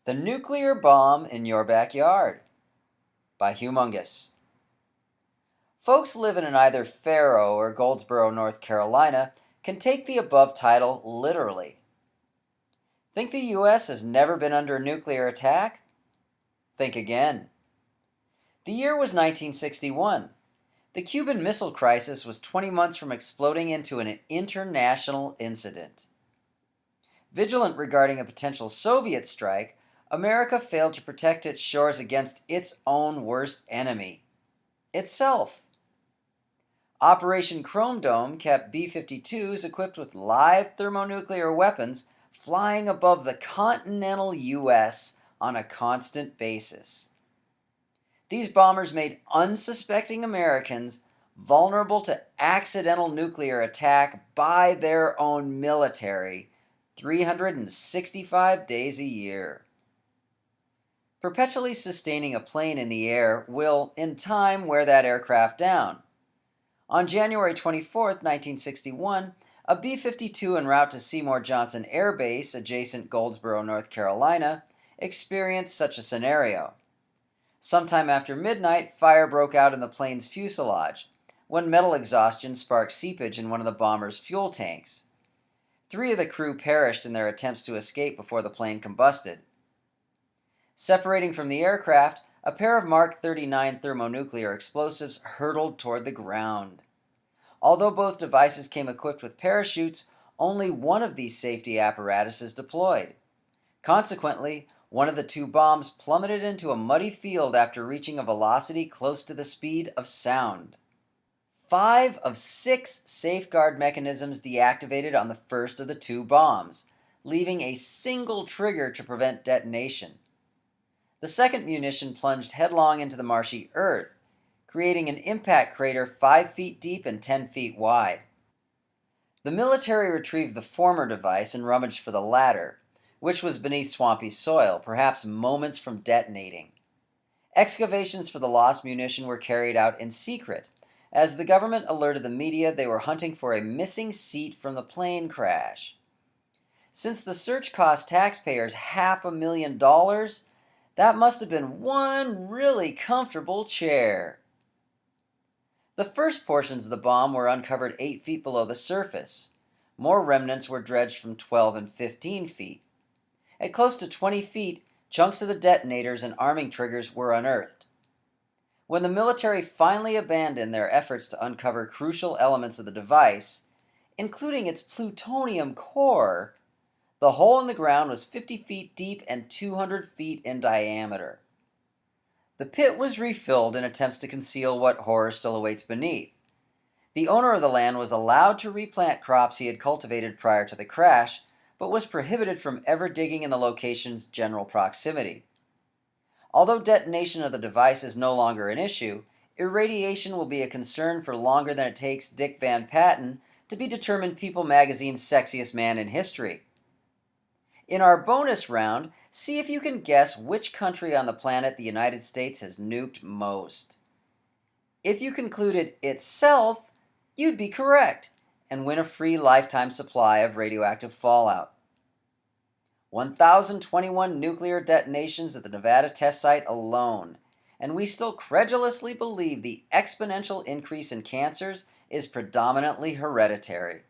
The Nuclear Bomb in Your Backyard by Humongous. Folks living in either Faro or Goldsboro, North Carolina, can take the above title literally. Think the U.S. has never been under a nuclear attack? Think again. The year was 1961. The Cuban Missile Crisis was 20 months from exploding into an international incident. Vigilant regarding a potential Soviet strike, America failed to protect its shores against its own worst enemy, itself. Operation Chrome Dome kept B-52s equipped with live thermonuclear weapons flying above the continental U.S. on a constant basis. These bombers made unsuspecting Americans vulnerable to accidental nuclear attack by their own military 365 days a year. Perpetually sustaining a plane in the air will, in time, wear that aircraft down. On January 24, 1961, a B-52 en route to Seymour Johnson Air Base, adjacent Goldsboro, North Carolina, experienced such a scenario. Sometime after midnight, fire broke out in the plane's fuselage, when metal exhaustion sparked seepage in one of the bomber's fuel tanks. 3 of the crew perished in their attempts to escape before the plane combusted. Separating from the aircraft, a pair of Mark 39 thermonuclear explosives hurtled toward the ground. Although both devices came equipped with parachutes, only one of these safety apparatuses deployed. Consequently, one of the 2 bombs plummeted into a muddy field after reaching a velocity close to the speed of sound. 5 of 6 safeguard mechanisms deactivated on the first of the 2 bombs, leaving a single trigger to prevent detonation. The second munition plunged headlong into the marshy earth, creating an impact crater 5 feet deep and 10 feet wide. The military retrieved the former device and rummaged for the latter, which was beneath swampy soil, perhaps moments from detonating. Excavations for the lost munition were carried out in secret, as the government alerted the media they were hunting for a missing seat from the plane crash. Since the search cost taxpayers $500,000, that must have been one really comfortable chair. The first portions of the bomb were uncovered 8 feet below the surface. More remnants were dredged from 12 and 15 feet. At close to 20 feet, chunks of the detonators and arming triggers were unearthed. When the military finally abandoned their efforts to uncover crucial elements of the device, including its plutonium core, the hole in the ground was 50 feet deep and 200 feet in diameter. The pit was refilled in attempts to conceal what horror still awaits beneath. The owner of the land was allowed to replant crops he had cultivated prior to the crash, but was prohibited from ever digging in the location's general proximity. Although detonation of the device is no longer an issue, irradiation will be a concern for longer than it takes Dick Van Patten to be determined People magazine's sexiest man in history. In our bonus round, see if you can guess which country on the planet the United States has nuked most. If you concluded itself, you'd be correct and win a free lifetime supply of radioactive fallout. 1,021 nuclear detonations at the Nevada test site alone, and we still credulously believe the exponential increase in cancers is predominantly hereditary.